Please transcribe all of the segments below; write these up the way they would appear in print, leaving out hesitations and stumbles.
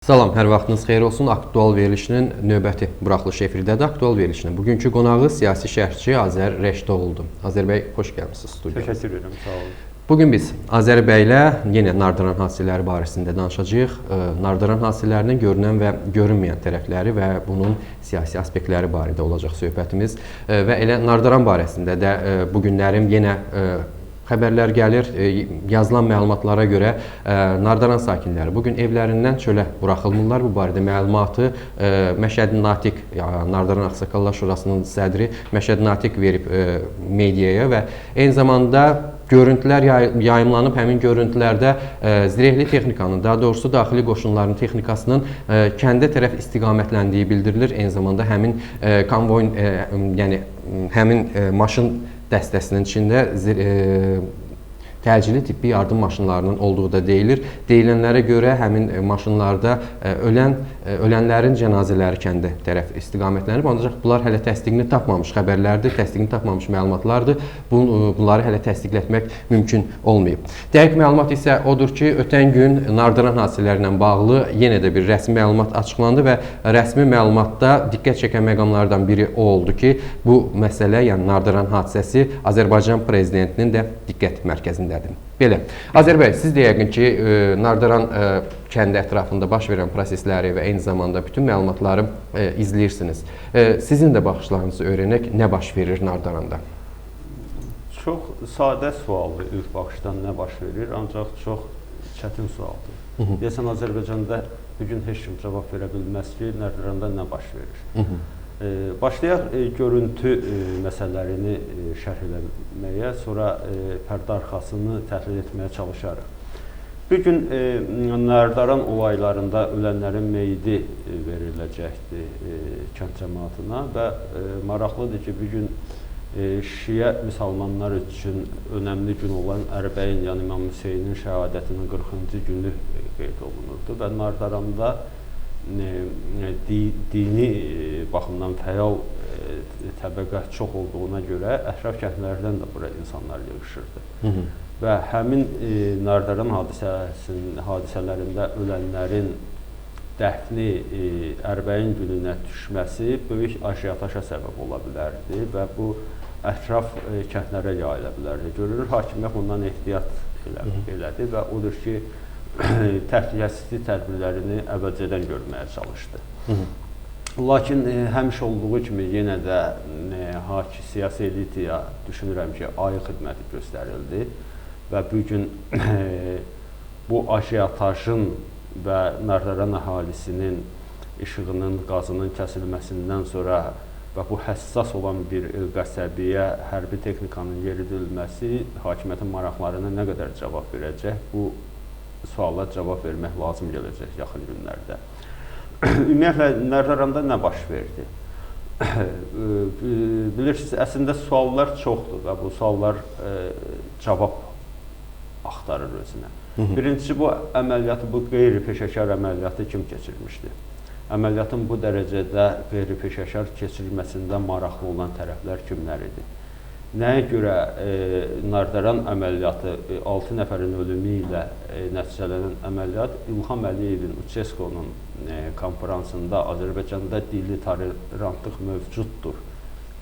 Salam, hər vaxtınız xeyir olsun. Aktual verilişinin növbəti buraxılışı efirdədir. Aktual verilişinin bugünkü qonağı siyasi şərhçi Azər Rəşidoğlu'dur. Azər bəy, xoş gəlmisiniz studiyaya. Təşəkkür edirəm, sağ olun. Bugün biz Azər bəylə yenə Nardıran hadisələri barəsində danışacağıq. Nardıran hadisələrinin görünən və görünməyən tərəfləri və bunun siyasi aspektləri barədə olacaq söhbətimiz. Və elə Nardıran barəsində də bu günlərim yenə xəbərlər gəlir. Yazılan məlumatlara görə Nardıran sakinləri bugün evlərindən çölə buraxılmırlar. Bu barədə məlumatı Məşədi Natiq, Nardıran Ağsaqqallar Şurasının sədri Məşədi Natiq verib mediaya və eyni zamanda görüntülər yayımlanıb. Həmin görüntülərdə zirehli texnikanın, daha doğrusu daxili qoşunların texnikasının kəndə tərəf istiqamətləndiyi bildirilir. Eyni zamanda həmin konvoyun, yəni həmin maşın dəstəsinin içində təcili tibbi yardım maşınlarının olduğu da deyilir. Deyilənlərə görə həmin maşınlarda ölənlərin cənazələri kəndə tərəf istiqamətlənib. Ancaq bunlar hələ təsdiqini tapmamış xəbərlərdir, təsdiqini tapmamış məlumatlardır. Bunları hələ təsdiqlətmək mümkün olmayıb. Dəqiq məlumat isə odur ki, ötən gün Nardıran hadisələri ilə bağlı yenə də bir rəsmi məlumat açıqlandı və rəsmi məlumatda diqqət çəkən məqamlardan biri o oldu ki, bu məsələ, yəni Nardıran hadisəsi Azərbaycan prezidentinin də diqqət mərkəzindədir. Belə, Azər bəy, siz də yəqin ki, Nardıran kəndi ətrafında baş verən prosesləri və eyni zamanda bütün məlumatları izləyirsiniz. Sizin də baxışlarınızı öyrənək, nə baş verir Nardıranda? Çox sadə sualdır ilk baxışdan nə baş verir, ancaq çox çətin sualdır. Deyəsən, Azərbaycanda bugün heç kim cavab verə bilməz ki, Nardıranda nə baş verir. Başlayaq görüntü məsələlərini şərh eləməyə, sonra pərdə arxasını təhlil etməyə çalışarıq. Bugün Nardıran olaylarında ölənlərin meyidi veriləcəkdir kənd cəmaatına və maraqlıdır ki, bugün Şiə müsəlmanlar üçün önəmli gün olan Ərbəyin, yəni İmam Hüseynin şəhadətinin 40-cı günü qeyd olunurdu və Nardıranda dini baxımdan fəal təbəqə çox olduğuna görə ətraf kəndlərdən də bura insanlar yığışırdı. Və həmin Nardıran hadisələrində ölənlərin dəfni Ərbəyin gününə düşməsi böyük aşiyataşa səbəb ola bilərdi və bu ətraf kəndlərə yayıla bilərdi. Görülür, hakimiyyət bundan ehtiyat elədi və odur ki, təhlükəsizlik tədbirlərini əvvəlcədən görməyə çalışdı. Lakin həmişə olduğu kimi yenə də siyasi elitaya düşünürəm ki, ayı xidməti göstərildi və bugün bu aşiyatajın və Nardıran əhalisinin işığının, qazının kəsilməsindən sonra və bu həssas olan bir qəsəbəyə hərbi texnikanın yeridilməsi hakimiyyətin maraqlarına nə qədər cavab verəcək, bu suallara cavab vermək lazım gələcək yaxın günlərdə. Ümumiyyətlə, Nardıranda nə baş verdi? Bilirsiniz, əslində suallar çoxdur və bu suallar cavab axtarır özünə. Birincisi, bu əməliyyatı, bu qeyri-peşəkar əməliyyatı kim keçirmişdi? Əməliyyatın bu dərəcədə qeyri-peşəkar keçirilməsində maraqlı olan tərəflər kimlər idi? Nəyə görə Nardıran əməliyyatı, 6 nəfərin ölümü ilə nəticələnən əməliyyat İlham Əliyevin UNESCO-nun konferansında Azərbaycanda dini tolerantlıq mövcuddur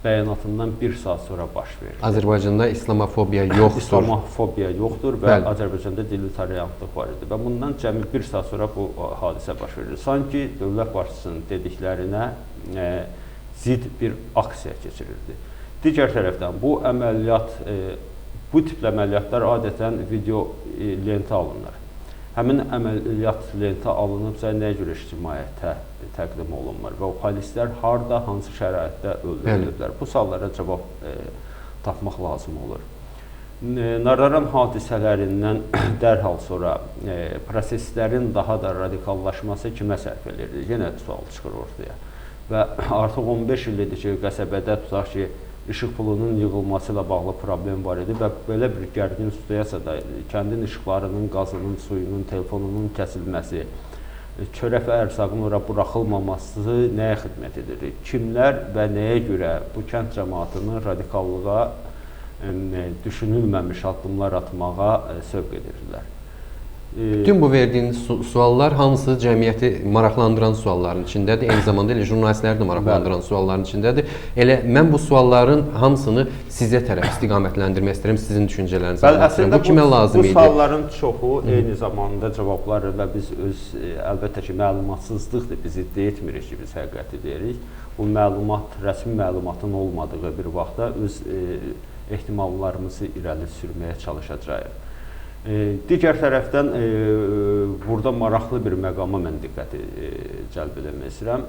bəyanatından bir saat sonra baş verir. Azərbaycanda İslamofobiya yoxdur. İslamofobiya yoxdur və Azərbaycanda dini tolerantlıq var idi və bundan cəmi bir saat sonra bu hadisə baş verir. Sanki dövlət başçısının dediklərinə zid bir aksiya keçirirdi. Digər tərəfdən, bu əməliyyat, bu tipli əməliyyatlar adətən video lentə alınır. Həmin əməliyyat lentə alınıbsa nəyə görə ictimaiyyətə təqdim olunmur və o polislər harada, hansı şəraitdə öldürülürlər? Bu suallara cavab tapmaq lazım olur. Nardıran hadisələrindən dərhal sonra proseslərin daha da radikallaşması kimə sərf edirdi? Yenə sual çıxır ortaya. Və artıq 15 ildir ki, qəsəbədə tutaq ki, işıq pulunun yığılması ilə bağlı problem var idi və belə bir gərgin studiyasa da kəndin işıqlarının, qazının, suyunun, telefonunun kəsilməsi, çörək və ərzaqın ora buraxılmaması nəyə xidmət edir? Kimlər və nəyə görə bu kənd cəmaatını radikallığa, düşünülməmiş addımlar atmağa sövq edirlər? Bütün bu verdiyiniz suallar hamısı cəmiyyəti maraqlandıran sualların içindədir. Eyni zamanda elə jurnalistləri də maraqlandıran sualların içindədir. Elə mən bu sualların hamısını sizə tərəf istiqamətləndirmək istəyirəm, sizin düşüncələrinizi almaq istəyirəm. Bu kimə lazım idi? Bu sualların çoxu eyni zamanda cavabları və biz əlbəttə ki, məlumatsızlıqdır, biz iddia etmirik ki, biz həqiqəti deyirik. Bu məlumat, rəsmi məlumatın olmadığı bir vaxtda öz ehtimallarımızı irəli sürməyə çalışacağıq. Digər tərəfdən burada maraqlı bir məqama mən diqqəti cəlb etmək istəyirəm.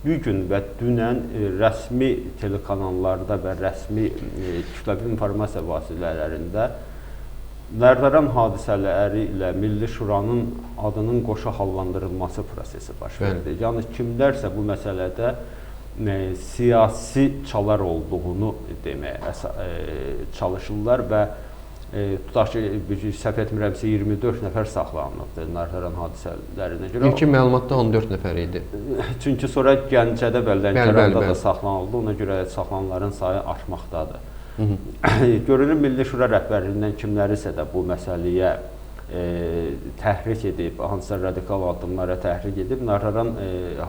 Bu gün və dünən rəsmi telekanallarda və rəsmi kütləvi informasiya vasitələrində Nərdaran hadisələri ilə Milli Şuranın adının qoşa hallandırılması prosesi baş verdi. Yəni kimlərsə bu məsələdə siyasi çalar olduğunu deməyə çalışırlar və tutaq ki, səhv etmirəmsə 24 nəfər saxlanılıbdır Nərdaran hadisələrinə görə. İlkin məlumatda 14 nəfər idi. Çünki sonra Gəncədə və Lənkəranda da saxlanıldı, ona görə saxlananların sayı artmaqdadır. Görünür Milli Şura rəhbərliyindən kimlərisə də bu məsələyə təhrik edib, hansısa radikal addımlara təhrik edib, Nərdaran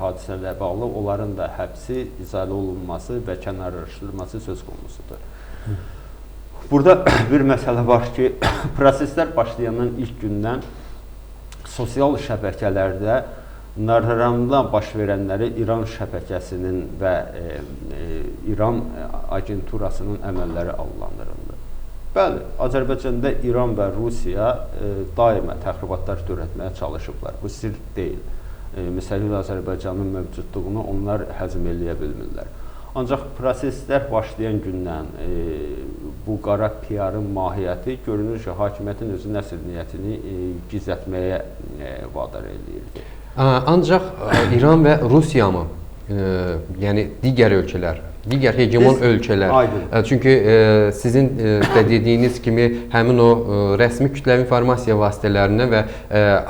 hadisələrlə bağlı onların da həbsi, izalə olunması və kənarlaşdırılması söz konusudur. Burada bir məsələ var ki, proseslər başlayandan ilk gündən sosial şəbəkələrdə Nərdaranda baş verənləri İran şəbəkəsinin və İran agenturasının əməlləri adlandırıldı. Bəli, Azərbaycanda İran və Rusiya daima təxribatlar törətməyə çalışıblar. Bu sir deyil. Məsələn, Azərbaycanın mövcudluğunu onlar həzm eləyə bilmirlər. Ancaq proseslər başlayan gündən bu qara PR-ın mahiyyəti görünür ki, hakimiyyətin özünün əsl niyyətini gizlətməyə vadar eləyirdi. Ancaq İran və Rusiya mı? Yəni digər ölkələr, digər hegemon ölkələr. Çünki sizin də dediyiniz kimi həmin o rəsmi kütləvi informasiya vasitələrindən və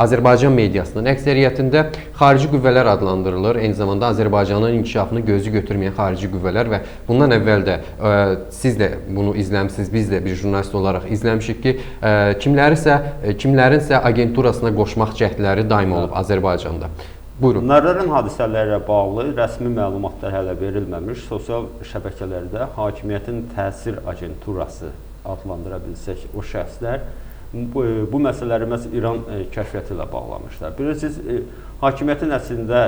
Azərbaycan mediasının əksəriyyətində xarici qüvvələr adlandırılır. Eyni zamanda Azərbaycanın inkişafını gözü götürməyən xarici qüvvələr və bundan əvvəl də siz də bunu izləmisiniz, biz də bir jurnalist olaraq izləmişik ki, kimlərinsə agenturasına qoşmaq cəhdləri daim olub Azərbaycanda. Buyurun. Nərdaran hadisələrlə bağlı rəsmi məlumatlar hələ verilməmiş, sosial şəbəkələrdə hakimiyyətin təsir agenturası adlandıra bilsək, o şəxslər bu məsələləri məhz İran kəşfiyyatı ilə bağlamışlar. Bilirsiniz, hakimiyyətin əslində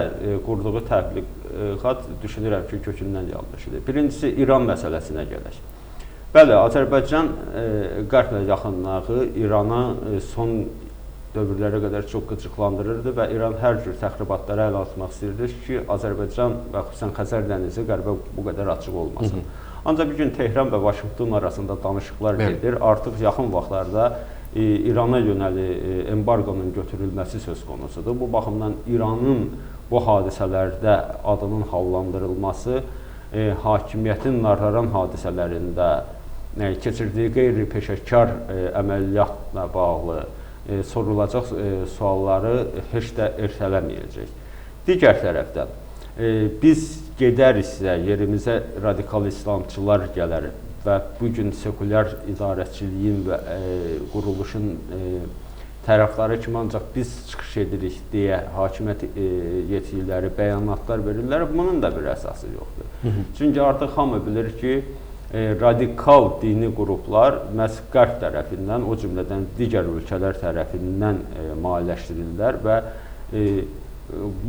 qurduğu təbliğat düşünürəm ki, kökündən yanlışdır. Birincisi, İran məsələsinə gələk. Bəli, Azərbaycan qərblə yaxınlığı İrana son dövrlərə qədər çox qıcıqlandırırdı və İran hər cür təxribatlara əl atmaq istəyirdi ki, Azərbaycan və xüsusən Xəzər dənizi qərbə bu qədər açıq olmasın. Ancaq bir gün Tehran və Vaşinqton arasında danışıqlar gedir. Artıq yaxın vaxtlarda İrana yönəli embarqonun götürülməsi söz konusudur. Bu baxımdan İranın bu hadisələrdə adının hallandırılması hakimiyyətin Nərdaran hadisələrində keçirdiyi qeyri-peşəkar əməliyyatla bağlı sorulacaq sualları heç də ertələməyəcək. Digər tərəfdən, biz gedəriksə, yerimizə radikal İslamçılar gələr və bugün sekulyar idarəçiliyin və quruluşun tərəfləri kimi ancaq biz çıxış edirik deyə hakimiyyət yetkililəri bəyanatlar verirlər, bunun da bir əsası yoxdur. Çünki artıq hamı bilir ki, radikal dini qruplar məhz qərb tərəfindən, o cümlədən digər ölkələr tərəfindən maliyyələşdirirlər və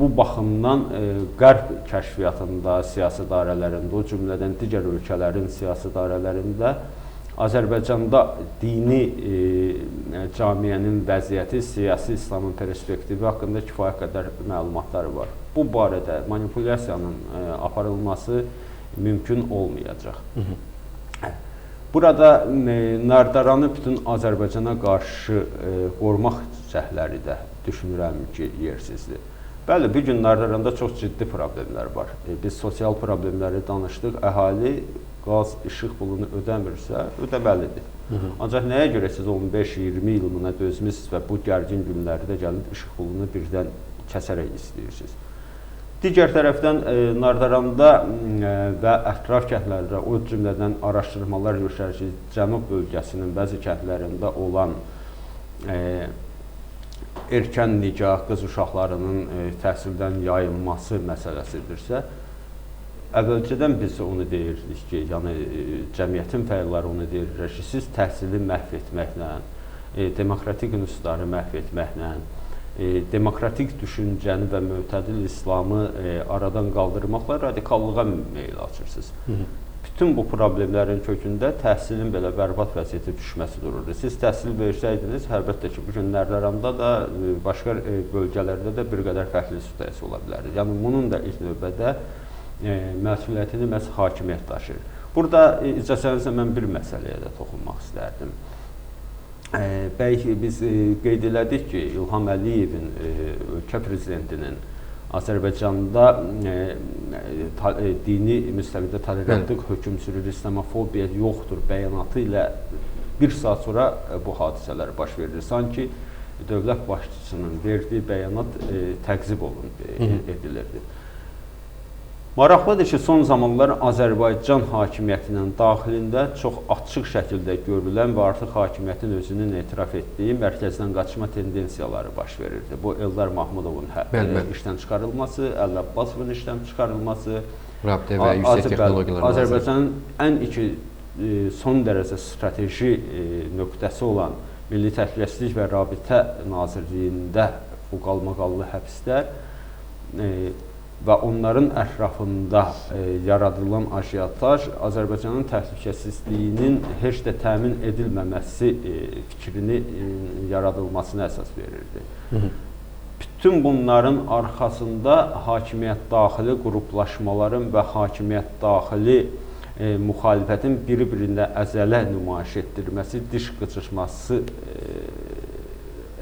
bu baxımdan qərb kəşfiyyatında, siyasi dairələrində, o cümlədən digər ölkələrin siyasi dairələrində Azərbaycanda dini camiyyənin vəziyyəti, siyasi İslamın perspektivi haqqında kifayət qədər məlumatları var. Bu barədə manipulyasiyanın aparılması mümkün olmayacaq. Burada Nərdaranı bütün Azərbaycana qarşı qorumaq cəhdləri də düşünürəm ki, yersizdir. Bəli, bir gün Nərdaranda çox ciddi problemlər var. Biz sosial problemləri danışdıq. Əhali qaz, işıq pulunu ödəmirsə, ödəməlidir. Ancaq nəyə görə siz 15-20 il buna dözmüsünüz və bu gərgin günlərdə gəlib işıq pulunu birdən kəsərək istəyirsiniz? Digər tərəfdən Nərdaranda və ətraf kəndlərdə, o cümlədən araşdırmalar göstərir ki, Cənub bölgəsinin bəzi kəndlərində olan erkən nikah, qız uşaqlarının təhsildən yayılması məsələsidirsə, əvvəlcədən biz onu deyirdik ki, yəni cəmiyyətin fəalları onu deyirlər ki, siz təhsili məhv etməklə, demokratik institutları məhv etməklə, demokratik düşüncəni və mötədil İslamı aradan qaldırmaqla radikallığa meyl açırsınız. Bütün bu problemlərin kökündə təhsilin belə bərbad vəziyyətə düşməsi dururdu. Siz təhsil versəydiniz, əlbəttə ki, bu gün Nərləranda da, başqa bölgələrdə də bir qədər fərqli situasiya ola bilərdi. Yəni, bunun da ilk növbədə məsuliyyətini məhz hakimiyyət daşıyır. Burada icazənizlə mən bir məsələyə də toxunmaq istərdim. Bəlkə biz qeyd elədik ki, İlham Əliyevin, ölkə prezidentinin Azərbaycanda dini müstəvidə tolerantlıq hökm sürür, İslamofobiya yoxdur bəyanatı ilə bir saat sonra bu hadisələr baş verir. Sanki dövlət başçısının verdiyi bəyanat təqzib edilirdi. Maraqlıdır ki, son zamanlar Azərbaycan hakimiyyətinin daxilində çox açıq şəkildə görülən və artıq hakimiyyətin özünün etiraf etdiyi mərkəzdən qaçma tendensiyaları baş verirdi. Bu, Eldar Mahmudovun işdən çıxarılması, Əli Abbasovun işdən çıxarılması, rabitə və yüksək texnologiyalar Azərbaycanın ən son dərəcə strateji nöqtəsi olan Milli Təhlükəsizlik və Rabitə Nazirliyində bu qalmaqallı həbslər və onların ətrafında yaradılan ajiyataj Azərbaycanın təhlükəsizliyinin heç də təmin edilməməsi fikrini yaradılmasına əsas verirdi. Bütün bunların arxasında hakimiyyət daxili qruplaşmaların və hakimiyyət daxili müxalifətin bir-birində əzələ nümayiş etdirməsi, diş qıcışması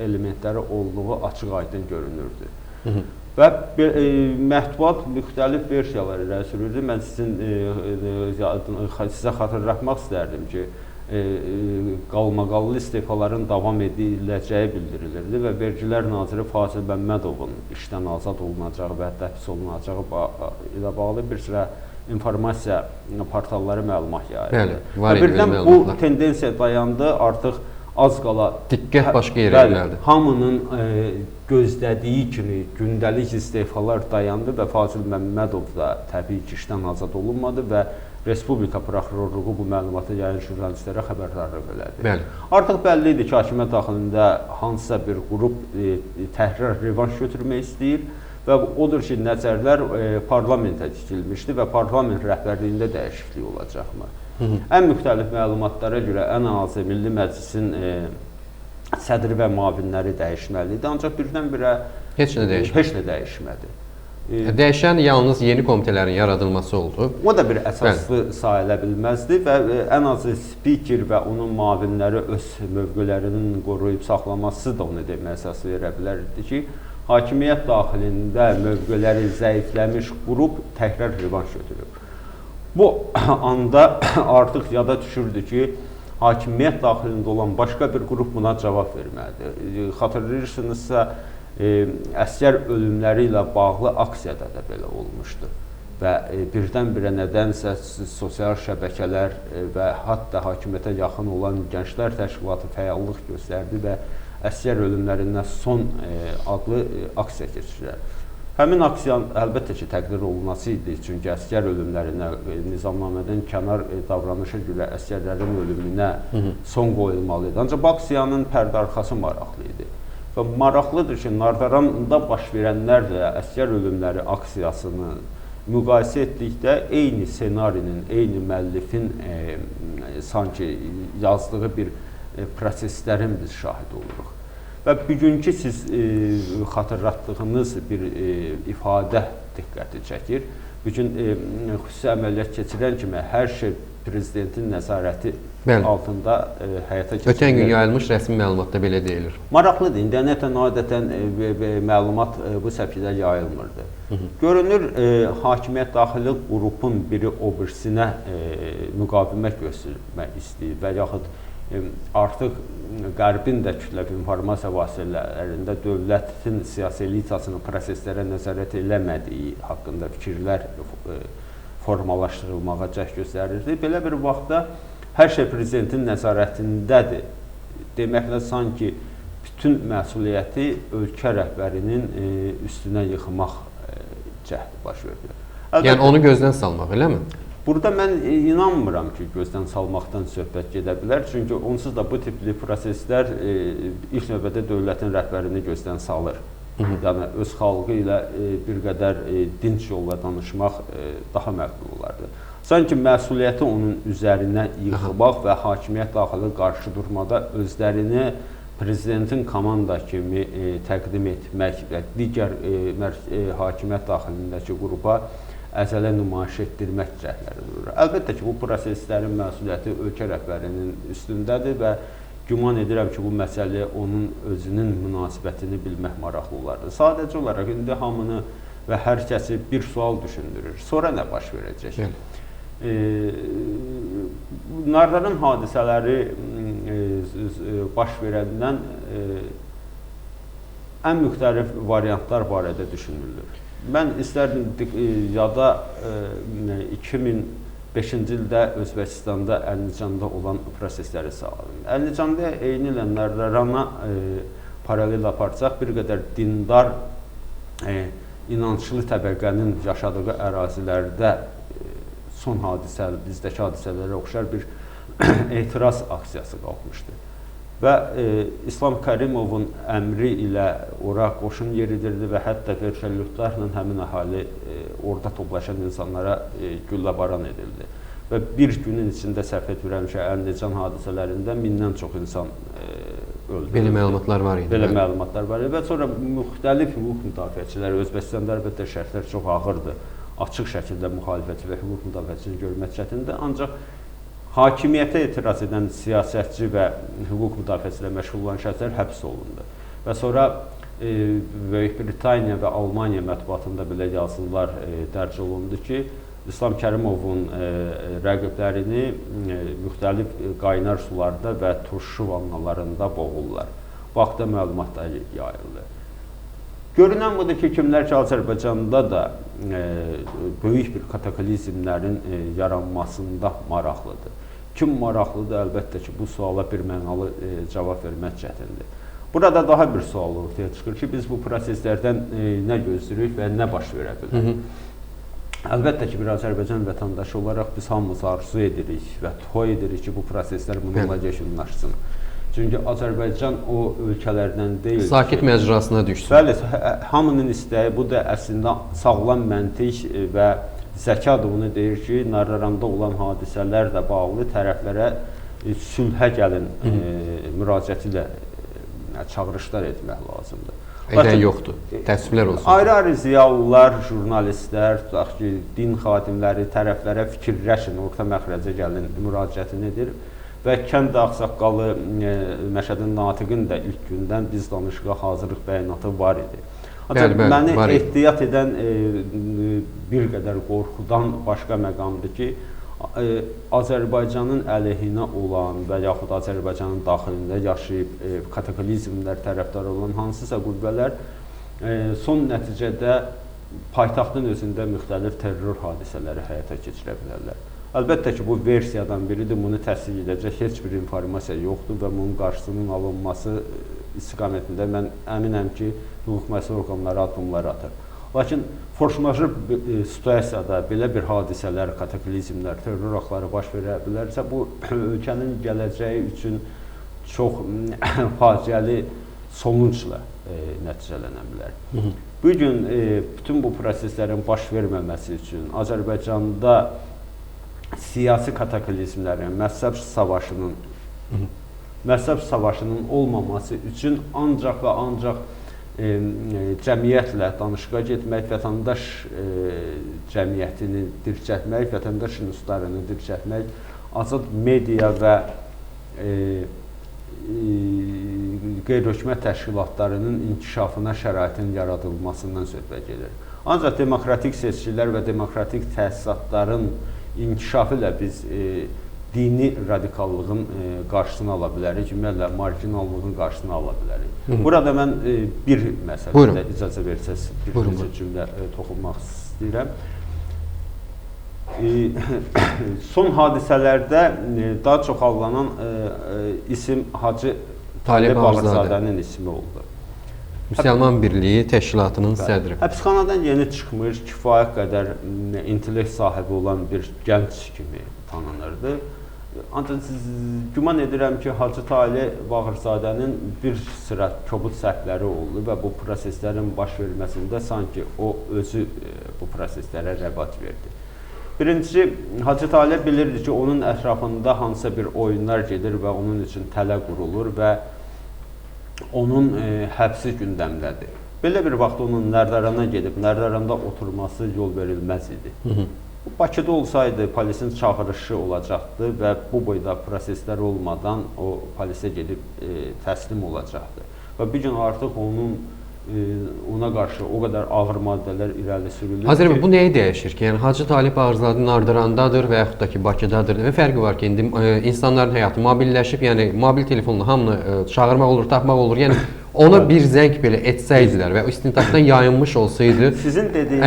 elementləri olduğu açıq-aydın görünürdü. Və mətbuat müxtəlif versiyalar ilə sürürdü. Mən sizə xatırlatmaq istərdim ki, qalmaqallı istefaların davam ediləcəyi bildirilirdi və Vergilər Naziri Fazil Məmmədovun işdən azad olunacağı və hətta həbs olunacağı ilə bağlı bir sıra informasiya portalları məlumat yayırdı. Və birdən bu tendensiya dayandı, artıq az qala diqqət başqa yerə yönəldi. Hamının gözlədiyi kimi gündəlik istefalar dayandı və Fazil Məmmədov da təbii ki, işdən azad olunmadı və Respublika Prokurorluğu bu məlumatı yayın jurnalistlərə xəbərdarlıq elədi. Artıq bəlli idi ki, hakimiyyət daxilində hansısa bir qrup təhrir revanş götürmək istəyir və odur ki, nəzərlər parlamentə dikilmişdi və parlament rəhbərliyində dəyişiklik olacaqmı? Ən müxtəlif məlumatlara görə ən azı Milli Məclisin sədri və müavinləri dəyişməlidir, ancaq birdən-birə heç nə dəyişmədi. Dəyişən yalnız yeni komitələrin yaradılması oldu. O da bir əsaslı sayıla bilməzdi və ən azı spiker və onun müavinləri öz mövqelərinin qoruyub saxlaması da onu demək əsas verə bilərdi ki, hakimiyyət daxilində mövqeləri zəifləmiş qrup təkrar revanş götürüb. Bu anda artıq yada düşürdü ki, hakimiyyət daxilində olan başqa bir qrup buna cavab verməlidir. Xatırlayırsınızsa, əsgər ölümləri ilə bağlı aksiyada da belə olmuşdu və birdən-birə nədənsə sosial şəbəkələr və hətta hakimiyyətə yaxın olan Gənclər Təşkilatı fəallıq göstərdi və əsgər ölümlərindən son adlı aksiya keçirilər. Həmin aksiya əlbəttə ki, təqdir olunması idi, çünki əsgər ölümlərinə, nizamnamədən kənar davranışa görə əsgərlərin ölümünə son qoyulmalı idi. Ancaq bu aksiyanın pərdə arxası maraqlı idi. Və maraqlıdır ki, Nardaranda baş verənlərlə əsgər ölümləri aksiyasını müqayisə etdikdə eyni senarinin, eyni müəllifin sanki yazdığı bir proseslərin biz şahid oluruq. Və bugünkü siz xatırlatdığınız bir ifadə diqqəti çəkir. Bugün xüsusi əməliyyat keçirən kimi hər şey prezidentin nəzarəti altında həyata keçirilir. Ötən gün yayılmış rəsmi məlumatda belə deyilir. Maraqlıdır. İnternetdən adətən məlumat bu səviyyədə yayılmırdı. Görünür, hakimiyyət daxili qrupun biri o birisinə müqavimət göstərmək istəyir və yaxud artıq Qərbin də kütləvi informasiya vasitələrində dövlətin siyasi elitasının proseslərə nəzarət eləmədiyi haqqında fikirlər formalaşdırılmağa cəhd göstərirdi. Belə bir vaxtda hər şey prezidentin nəzarətindədir deməklə sanki bütün məsuliyyəti ölkə rəhbərinin üstünə yıxmaq cəhdi baş verdi. Yəni onu gözdən salmaq, eləmi? Burada mən inanmıram ki, gözdən salmaqdan söhbət gedə bilər. Çünki onsuz da bu tipli proseslər ilk növbədə dövlətin rəhbərini gözdən salır. Yəni öz xalqı ilə bir qədər dinc yolla danışmaq daha məqbul olardı. Sanki məsuliyyəti onun üzərinə yıxmaq və hakimiyyət daxili qarşı durmada özlərini prezidentin komanda kimi təqdim etmək və digər hakimiyyət daxilindəki qrupa əzələ nümayiş etdirmək cəhdləri durur. Əlbəttə ki, bu proseslərin məsuliyyəti ölkə rəhbərinin üstündədir və güman edirəm ki, bu məsələyə onun özünün münasibətini bilmək maraqlı olardı. Sadəcə olaraq indi hamını və hər kəsi bir sual düşündürür. Sonra nə baş verəcək? Nardaran hadisələri baş verəndən ən müxtəlif variantlar barədə düşünülür. Mən istərdim yada 2005-ci ildə Özbəkistanda Əlnicanda olan prosesləri sağladım. Əlnicanda eyni ilə Nardarana paralel aparsaq bir qədər dindar, inançlı təbəqənin yaşadığı ərazilərdə son bizdəki hadisələrə oxşar bir etiraz aksiyası qalxmışdı. Və İslam Kərimovun əmri ilə ora qoşun yeridirdi və hətta vertolyotlarla həmin əhali orada toplaşan insanlara gülləbaran edildi. Və bir günün içində səhv etmirəmsə Əlnican hadisələrində 1000-dən çox insan öldü. Belə məlumatlar var idi. Belə məlumatlar var idi və sonra müxtəlif hüquq müdafiəçiləri, Özbəkistanda əlbəttə şərtlər çox ağırdır. Açıq şəkildə müxalifətçi və hüquq müdafiəçini görmək çətindir. Ancaq hakimiyyətə etiraz edən siyasətçi və hüquq müdafiəsi ilə məşğul olan şəxslər həbs olundu. Və sonra Böyük Britaniya və Almaniya mətbuatında belə yazılar dərc olundu ki, İslam Kərimovun rəqiblərini müxtəlif qaynar sularda və turşu vannalarında boğurlar. Bu haqda məlumatlar yayıldı. Görünən budur ki, kimlər ki, Azərbaycanda da böyük bir kataklizmlərin yaranmasında maraqlıdır. Kim maraqlıdır? Əlbəttə ki, bu suala bir mənalı cavab vermək çətindir. Burada daha bir sual ortaya çıxır ki, biz bu proseslərdən nə gözləyirik və nə baş verə bilər? Əlbəttə ki, bir Azərbaycan vətəndaşı olaraq biz hamımız arzu edirik və toy edirik ki, bu proseslər bununla yekunlaşsın. Çünki Azərbaycan o ölkələrdən deyil. Sakit məcrasına düşsün. Bəli, hamının istəyi bu da əslində sağlam məntiq və zəkadır bunu deyir ki, Nardaranda olan hadisələrlə bağlı tərəflərə sülhə gəlin müraciəti ilə çağırışlar etmək lazımdır. Edən yoxdur. Təəssüflər olsun. Ayrı-ayrı ziyalılar, jurnalistlər, tutaq ki, din xadimləri tərəflərə fikirləşin, orta məxrəcə gəlin müraciətini edir. Və kənd ağsaqqalı Məşədin Natiqin də ilk gündən biz danışığa hazırlıq bəyanatı var idi. Ancaq məni ehtiyat edən bir qədər qorxudan başqa məqamdır ki, Azərbaycanın əleyhinə olan və yaxud Azərbaycanın daxilində yaşayıb kataklizmlər tərəfdar olan hansısa qüvvələr son nəticədə paytaxtın özündə müxtəlif terror hadisələri həyata keçirə bilərlər. Əlbəttə ki, bu versiyadan biridir, bunu təsdiq edəcək heç bir informasiya yoxdur və bunun qarşısının alınması istiqamətində mən əminəm ki, hüquq mühafizə orqanları addımlar atır. Lakin force-majeure situasiyada belə bir hadisələr, kataklizmlər, terror aktları baş verə bilərsə, bu ölkənin gələcəyi üçün çox faciəli sonuncla nəticələnə bilər. Bugün bütün bu proseslərin baş verməməsi üçün Azərbaycanda siyasi kataklizmlərin, məzhəb savaşının olmaması üçün ancaq və ancaq cəmiyyətlə danışığa getmək, vətəndaş cəmiyyətini dirçətmək, vətəndaş ünslarını dirçətmək, azad media və qeyri-hökumət təşkilatlarının inkişafına şəraitin yaradılmasından söhbət gedir. Ancaq demokratik seçkilər və demokratik təsisatların inkişafı ilə biz dini radikallığın qarşısını ala bilərik, ümumiyyətlə marginallığın qarşısını ala bilərik. Burada mən bir məsələdə icazə versəz bir cümlə toxunmaq istəyirəm. Son hadisələrdə daha çox alınan isim Hacı Talib Bağırzadənin ismi oldu. Müsəlman Birliyi Təşkilatının sədri. Həbsxanadan yeni çıxmış, kifayət qədər intellekt sahibi olan bir gənc kimi tanınırdı. Ancaq güman edirəm ki, Hacı Talib Bağırzadənin bir sıra kobud səhvləri oldu və bu proseslərin baş verməsində sanki o özü bu proseslərə rəvat verdi. Birincisi, Hacı Talib bilirdi ki, onun ətrafında hansısa bir oyunlar gedir və onun üçün tələ qurulur və onun həbsi gündəmdədir. Belə bir vaxt onun Nərdarana gedib, Nərdaranda oturması yol verilməz idi. Bakıda olsaydı, polisin çağırışı olacaqdı və bu boyda proseslər olmadan o polisə gedib təslim olacaqdı. Və bir gün artıq ona qarşı o qədər ağır maddələr irəli sürülür ki... Azər bəy, bu nəyi dəyişir ki? Yəni, Hacı Talib Bağırzadə Nardarandadır və yaxud da ki, Bakıdadır. Nə fərqi var ki, indi insanların həyatı mobilləşib, yəni mobil telefonla hamını çağırmaq olur, tapmaq olur. Yəni, ona bir zəng belə etsəydilər və istintaqdan yayınmış olsaydı,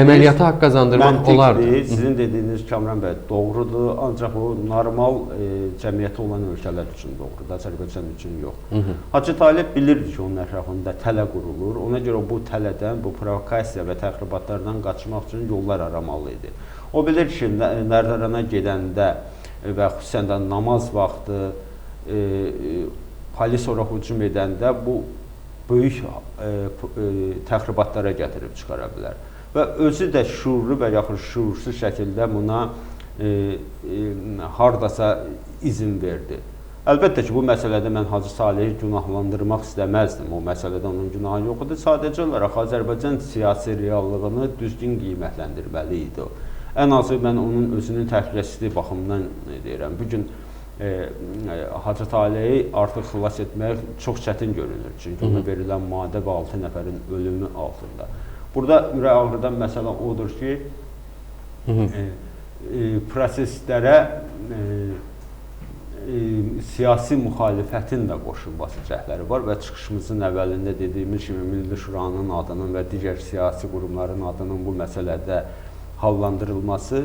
əməliyyata haqq qazandırmaq olardı. Sizin dediyiniz, Kamran bəy, doğrudur, ancaq o normal cəmiyyəti olan ölkələr üçün doğrudur, Azərbaycan üçün yox. Hacı Talib bilirdi ki, onun ətrafında tələ qurulur, ona görə bu tələdən, bu provokasiya və təxribatlardan qaçmaq üçün yollar aramalı idi. O bilir ki, Nərdarana gedəndə və xüsusən də namaz vaxtı polis ora hücum edəndə bu böyük təxribatlara gətirib çıxara bilər. Və özü də şuurlu və yaxud şuursuz şəkildə buna hardasa izin verdi. Əlbəttə ki, bu məsələdə mən Hacı Talibi günahlandırmaq istəməzdim. O məsələdə onun günahı yox idi. Sadəcə olaraq Azərbaycan siyasi reallığını düzgün qiymətləndirməli idi. Ən azı mən onun özünün təhlükəsizliyi baxımından deyirəm. Bugün Hacı Talibi artıq xilas etmək çox çətin görünür. Çünki ona verilən maddə və 6 nəfərin ölümü altında. Burada ürək ağrıdan məsələ odur ki, proseslərə siyasi müxalifətin də qoşulması cəhdləri var və çıxışımızın əvvəlində dediyimiz kimi Milli Şuranın adının və digər siyasi qurumların adının bu məsələdə hallandırılması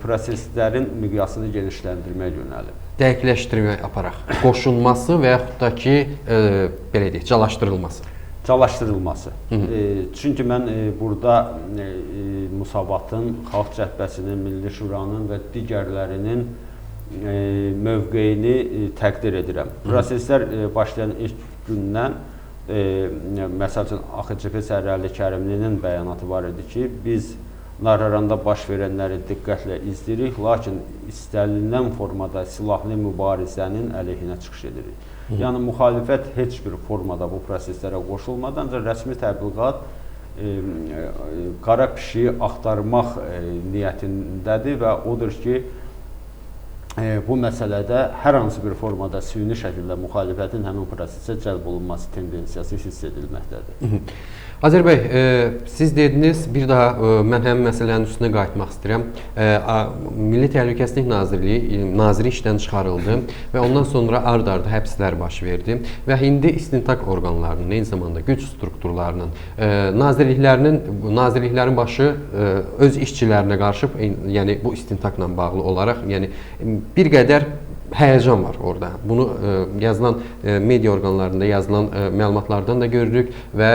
proseslərin miqyasını genişləndirməyə yönəlib. Dəqiqləşdirmək aparaq. Qoşulması və yaxud da ki, belə deyək, calaşdırılması. Calaşdırılması. Çünki mən burada Musavatın, Xalq Cəhbəsinin, Milli Şuranın və digərlərinin mövqeyini təqdir edirəm. Proseslər başlayan ilk gündən, məsəl üçün AXCP sədri Əli Kərimlinin bəyanatı var idi ki, biz Nararanda baş verənləri diqqətlə izləyirik, lakin istənilən formada silahlı mübarizənin əleyhinə çıxış edirik. Yəni, müxalifət heç bir formada bu proseslərə qoşulmadan rəsmi təbliğat qara pişiyi axtarmaq niyyətindədir və odur ki, bu məsələdə hər hansı bir formada süni şəkildə müxalifətin həmin prosesə cəlb olunması tendensiyası hiss edilməkdədir. Azər bəy, siz dediniz, bir daha mən həmin məsələnin üstünə qayıtmaq istəyirəm. Milli Təhlükəsizlik Nazirliyi, naziri işdən çıxarıldı və ondan sonra ard-arda həbslər baş verdi və indi istintaq orqanlarının, eyni zamanda güc strukturlarının, nazirliklərin başı öz işçilərinə qarşı, yəni bu istintaqla bağlı olaraq, yəni bir qədər həyəcan var orada. Bunu yazılan media orqanlarında yazılan məlumatlardan da görürük və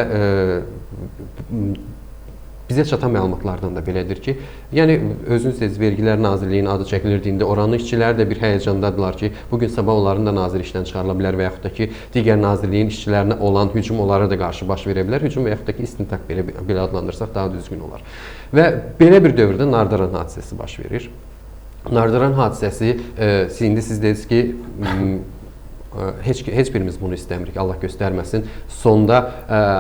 bizə çatan məlumatlardan da belədir ki, yəni özünüz dediniz, Vergilər Nazirliyinin adı çəkildiğində oranın işçiləri də bir həyəcandadılar ki, bugün sabah onların da nazir işdən çıxarıla bilər və yaxud da ki, digər nazirliyin işçilərinə olan hücum onlara da qarşı baş verə bilər. Hücum və yaxud da ki, istintaq belə adlandırsaq daha düzgün olar. Və belə bir dövrdə Nardaran hadisəsi baş verir. Nardaran hadisəsi, indi siz dediniz ki, heç birimiz bunu istəmirik, Allah göstərməsin. Sonda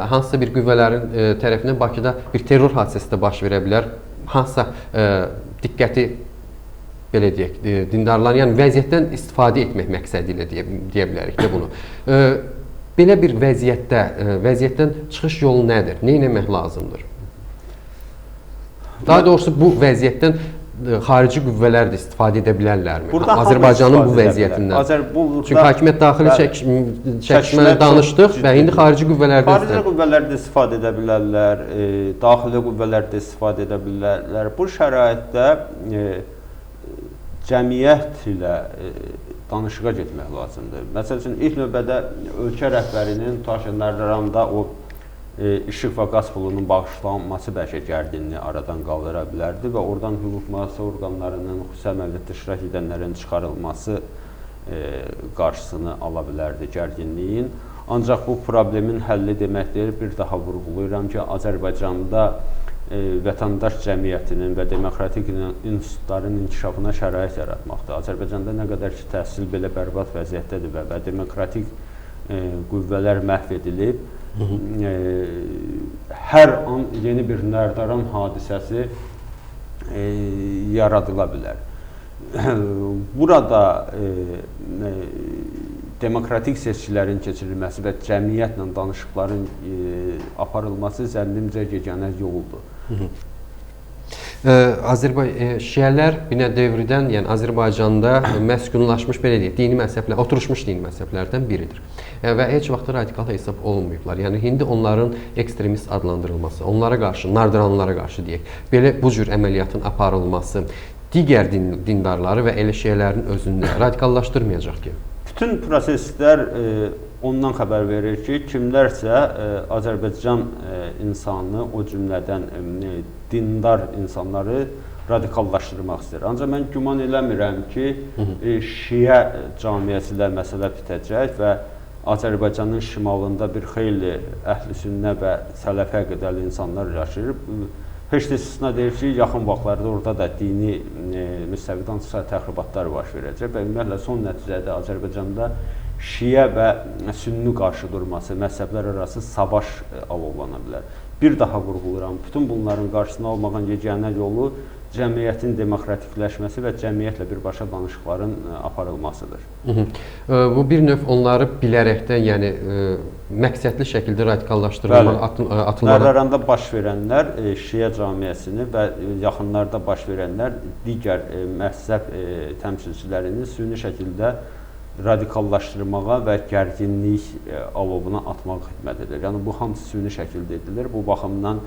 hansısa bir qüvvələrin tərəfindən Bakıda bir terror hadisəsi də baş verə bilər. Hansısa diqqəti, belə deyək, dindarların, yəni vəziyyətdən istifadə etmək məqsədi ilə deyə bilərik də bunu. Belə bir vəziyyətdən çıxış yolu nədir? Nə etmək lazımdır? Daha doğrusu bu vəziyyətdən xarici qüvvələr də istifadə edə bilərlərmi? Azərbaycanın bu vəziyyətindən. Çünki hakimiyyət daxili çəkişməni danışdıq və indi xarici qüvvələr də xarici qüvvələr də istifadə edə bilərlər, daxili qüvvələr də istifadə edə bilərlər. Bu şəraitdə cəmiyyət ilə danışığa getmək lazımdır. Məsəl üçün, ilk növbədə ölkə rəhbərinin Nardaranda o işıq və qaz pulunun bağışlanması bəlkə gərginliyi aradan qaldıra bilərdi və oradan hüquq mühafizə orqanlarının, xüsusi əməliyyatda iştirak edənlərin çıxarılması qarşısını ala bilərdi gərginliyin. Ancaq bu problemin həlli demək deyil, bir daha vurğulayıram ki, Azərbaycanda vətəndaş cəmiyyətinin və demokratik institutların inkişafına şərait yaratmaqdır. Azərbaycanda nə qədər ki, təhsil belə bərbad vəziyyətdədir və demokratik qüvvələr məhv edilib, hər an yeni bir Nərdaran hadisəsi yaradıla bilər. Burada demokratik seçkilərin keçirilməsi və cəmiyyətlə danışıqların aparılması zənnimcə yeganə yoldur. Şiələr binə dövrdən, yəni Azərbaycanda məskunlaşmış, belə deyək, dini məzhəblər, oturuşmuş dini məzhəblərdən biridir. Və heç vaxt radikal hesab olunmayıblar. Yəni, indi onların ekstremist adlandırılması, onlara qarşı, Nardaranlara qarşı deyək, belə bu cür əməliyyatın aparılması digər dindarları və elə şiələrin özünü radikallaşdırmayacaq ki? Bütün proseslər ondan xəbər verir ki, kimlərsə Azərbaycan insanı, o cümlədən dindar insanları radikallaşdırmaq istəyir. Ancaq mən güman eləmirəm ki, şiə camiyyəsilə məsələ bitəcək və Azərbaycanın şimalında bir xeyli əhl-i sünnə və sələfə qədərli insanlar yaşayır. Heç də istisna deyir ki, yaxın vaxtlarda orada da dini müstəvidən təxribatlar baş verəcək və ümumiyyətlə son nəticədə Azərbaycanda şiə və sünni qarşı durması, məzhəblər arası savaş alovlana bilər. Bir daha vurğuluram, bütün bunların qarşısını almağın yeganə yolu cəmiyyətin demokratikləşməsi və cəmiyyətlə birbaşa danışıqların aparılmasıdır. Bu bir növ onları bilərəkdən, yəni məqsədli şəkildə radikallaşdırılmaq, atılmağa... Nərdaranda baş verənlər şiə camiyyəsini və yaxınlarda baş verənlər digər məzhəb təmsilçilərini süni şəkildə radikallaşdırmağa və gərginlik alovuna atmaq xidmət edir. Yəni, bu hamısı süni şəkildə edilir. Bu baxımdan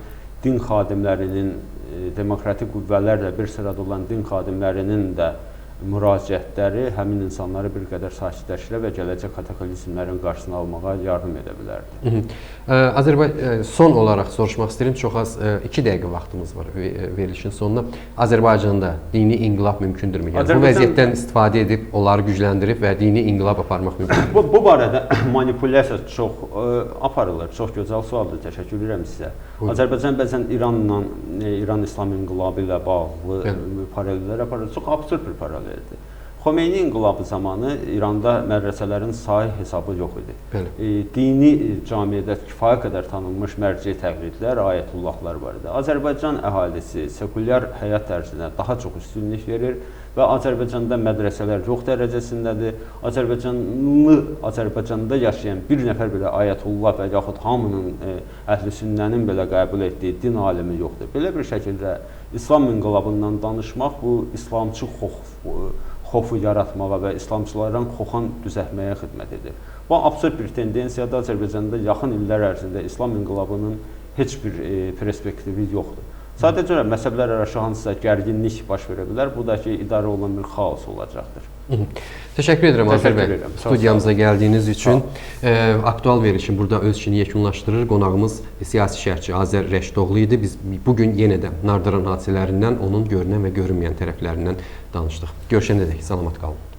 din xadimlərinin, demokratik qüvvələrlə bir sırada olan din xadimlərinin də müraciətləri həmin insanları bir qədər sakitləşdirə və gələcək kataklizmlərin qarşısını almağa yardım edə bilərdi. Son olaraq soruşmaq istəyirəm, çox az 2 dəqiqə vaxtımız var verilişin sonuna. Azərbaycanda dini inqilab mümkündürmü? Yəni, bu vəziyyətdən istifadə edib, onları gücləndirib və dini inqilab aparmaq mümkündür? Bu barədə manipulyasiya çox aparılır, çox gözəl sualdır, təşəkkür edirəm sizə. Azərbaycan bəzən İranla, İran İslam inqilabı ilə bağlı paralellər aparır, çox absurd bir paralel. Xomeyni inqilabı zamanı İranda mədrəsələrin sayı hesabı yox idi. Dini camiyyədə kifayət qədər tanınmış mərci təqlidlər, ayətullahlar var idi. Azərbaycan əhalisi sekulyar həyat tərzinə daha çox üstünlük verir və Azərbaycanda mədrəsələr yox dərəcəsindədir. Azərbaycanda yaşayan bir nəfər belə ayətullah və yaxud hamının əhl-i sünnənin belə qəbul etdiyi din alimi yoxdur. Belə bir şəkildə İslam inqilabından danışmaq bu İslamçı xofu yaratmağa və İslamçılardan xoxan düzəltməyə xidmət edir. Bu absurd bir tendensiyadır. Azərbaycanda yaxın illər ərzində İslam inqilabının heç bir perspektivi yoxdur. Sadəcə məzhəblər arası hansısa gərginlik baş verə bilər. Bu da ki, idarə olunan bir xaos olacaqdır. Təşəkkür edirəm Azər bəy, studiyamıza gəldiyiniz üçün. Aktual verilişin burada öz işini yekunlaşdırır. Qonağımız siyasi şərhçi Azər Rəşidoğlu idi. Biz bugün yenə də Nardaran hadisələrindən, onun görünən və görünməyən tərəflərindən danışdıq. Görüşənədək salamat qalın.